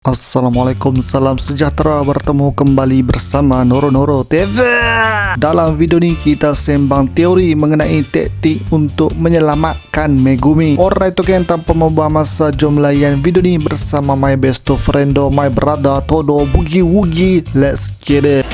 Assalamualaikum, salam sejahtera, bertemu kembali bersama Noro TV. Dalam video ni kita sembang teori mengenai taktik untuk menyelamatkan Megumi. Alright, okay, tanpa membuang masa, jom layan video ni bersama my best friend, my brother Todo Boogie Woogie. Let's get it.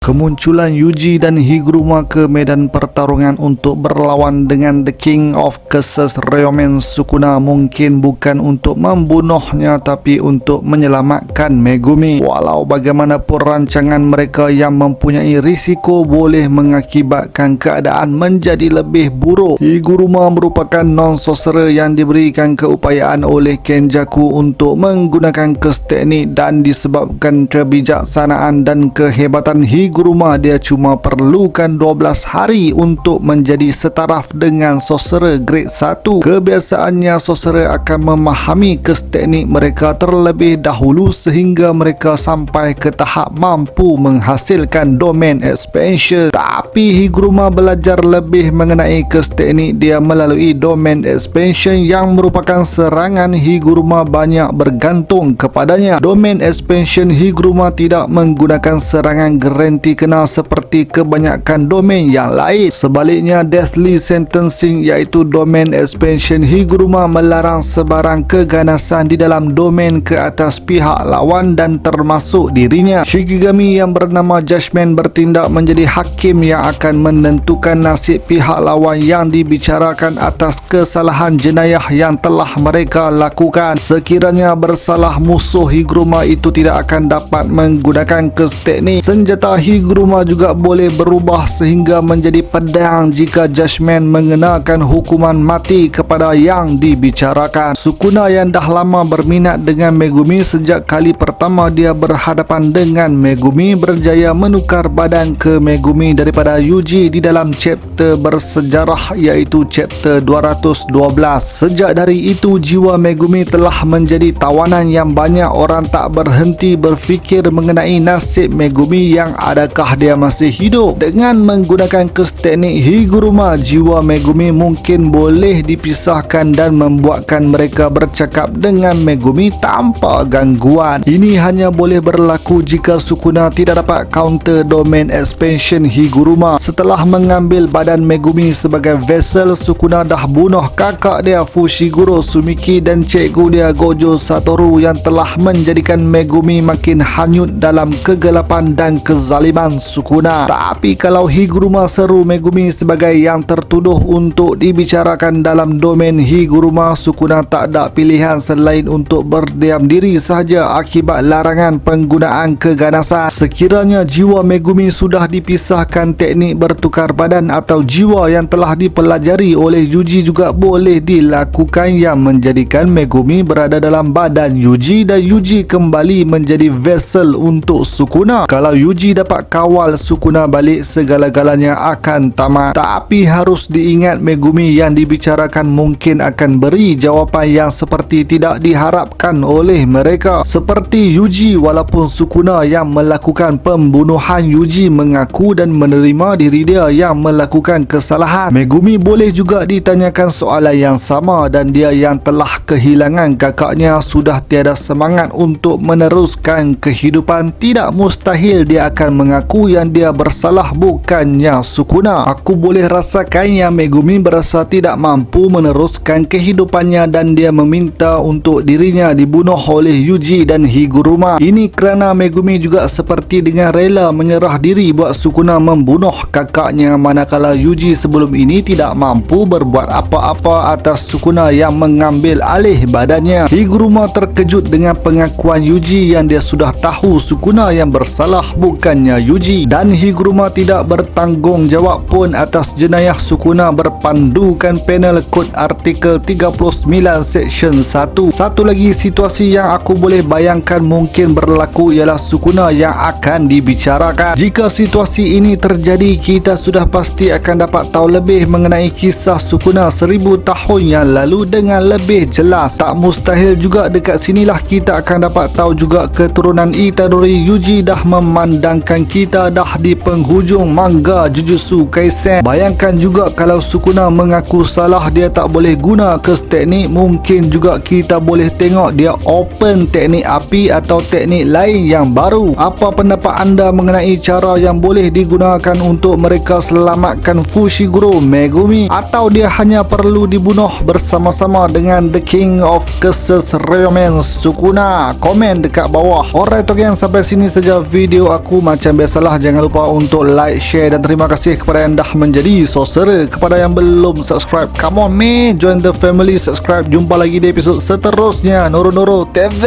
Kemunculan Yuji dan Higuruma ke medan pertarungan untuk berlawan dengan The King of Curses Ryomen Sukuna mungkin bukan untuk membunuhnya tapi untuk menyelamatkan Megumi. Walau bagaimanapun rancangan mereka yang mempunyai risiko boleh mengakibatkan keadaan menjadi lebih buruk. Higuruma merupakan non-sorcerer yang diberikan keupayaan oleh Kenjaku untuk menggunakan kes teknik, dan disebabkan kebijaksanaan dan kehebatan Higuruma, dia cuma perlukan 12 hari untuk menjadi setaraf dengan sorcerer grade 1. Kebiasaannya sorcerer akan memahami kes teknik mereka terlebih dahulu sehingga mereka sampai ke tahap mampu menghasilkan domain expansion. Tapi Higuruma belajar lebih mengenai kes teknik dia melalui domain expansion yang merupakan serangan Higuruma banyak bergantung kepadanya. Domain expansion Higuruma tidak menggunakan serangan guarantee kena seperti kebanyakan domain yang lain. Sebaliknya, deathly sentencing iaitu domain expansion Higuruma melarang sebarang keganasan di dalam domain ke atas pihak lawan dan termasuk dirinya. Shikigami yang bernama Judgment bertindak menjadi hakim yang akan menentukan nasib pihak lawan yang dibicarakan atas kesalahan jenayah yang telah mereka lakukan. Sekiranya bersalah, musuh Higuruma itu tidak akan dapat menggunakan kes teknik. Senjata Higuruma juga boleh berubah sehingga menjadi pedang jika Judgment mengenakan hukuman mati kepada yang dibicarakan. Sukuna yang dah lama berminat dengan Megumi sejak kali pertama dia berhadapan dengan Megumi berjaya menukar badan ke Megumi daripada Yuji di dalam chapter bersejarah iaitu chapter 212. Sejak dari itu jiwa Megumi telah menjadi tawanan yang banyak orang tak berhenti berfikir mengenai nasib Megumi yang adakah dia masih hidup. Dengan menggunakan kes teknik Higuruma, jiwa Megumi mungkin boleh dipisahkan dan membuatkan mereka bercakap dengan Megumi tanpa gangguan. Ini hanya boleh berlaku jika Sukuna tidak dapat counter domain expansion Higuruma. Setelah mengambil badan Megumi sebagai vessel, Sukuna dah bunuh kakak dia Fushiguro Sumiki dan cikgu dia Gojo Satoru yang telah menjadikan Megumi makin hanyut dalam kegelapan dan kezaliman Sukuna. Tapi kalau Higuruma seru Megumi sebagai yang tertuduh untuk dibicarakan dalam domain Higuruma, Sukuna tak ada pilihan selain untuk berdiam diri sahaja akibat larangan penggunaan keganasan. Sekiranya jiwa Megumi sudah dipisahkan, teknik bertukar badan atau jiwa yang telah dipelajari oleh Yuji juga boleh dilakukan yang menjadikan Megumi berada dalam badan Yuji dan Yuji kembali menjadi vessel untuk Sukuna. Kalau Yuji dapat kawal Sukuna balik, segala-galanya akan tamat. Tapi harus diingat, Megumi yang dibicarakan mungkin akan beri jawapan yang seperti tidak diharapkan oleh mereka. Seperti Yuji, walaupun Sukuna yang melakukan pembunuhan, Yuji mengaku dan menerima diri dia yang melakukan kesalahan. Megumi boleh juga ditanyakan soalan yang sama dan dia yang telah kehilangan kakaknya sudah tiada semangat untuk meneruskan kehidupan. Tidak mustahil dia akan mengaku yang dia bersalah, bukannya Sukuna. Aku boleh rasakan yang Megumi berasa tidak mampu meneruskan kehidupannya dan dia meminta untuk dirinya dibunuh oleh Yuji dan Higuruma. Ini kerana Megumi juga seperti dengan rela menyerah diri buat Sukuna membunuh kakaknya, manakala Yuji sebelum ini tidak mampu berbuat apa-apa atas Sukuna yang mengambil alih badannya. Higuruma terkejut dengan pengakuan Yuji yang dia sudah tahu Sukuna yang bersalah, bukannya Yuji, dan Higuruma tidak bertanggungjawab pun atas jenayah Sukuna berpandukan panel kod artikel 39 section 1. Satu lagi situasi yang aku boleh bayangkan mungkin berlaku ialah Sukuna yang akan dibicarakan. Jika situasi ini terjadi, kita sudah pasti akan dapat tahu lebih mengenai kisah Sukuna 1000 tahun yang lalu dengan lebih jelas. Tak mustahil juga dekat sinilah kita akan dapat tahu juga keturunan Itadori Yuji dah memandangkan dan kita dah di penghujung manga Jujutsu Kaisen. Bayangkan juga kalau Sukuna mengaku salah dia tak boleh guna curse teknik, mungkin juga kita boleh tengok dia open teknik api atau teknik lain yang baru. Apa pendapat anda mengenai cara yang boleh digunakan untuk mereka selamatkan Fushiguro Megumi, atau dia hanya perlu dibunuh bersama-sama dengan The King of Curses Ryomen Sukuna? Komen dekat bawah. Alright again, sampai sini saja video aku. Macam biasalah, jangan lupa untuk like, share dan terima kasih kepada yang dah menjadi saudara. Kepada yang belum subscribe, come on man, join the family, subscribe. Jumpa lagi di episod seterusnya. Noro TV.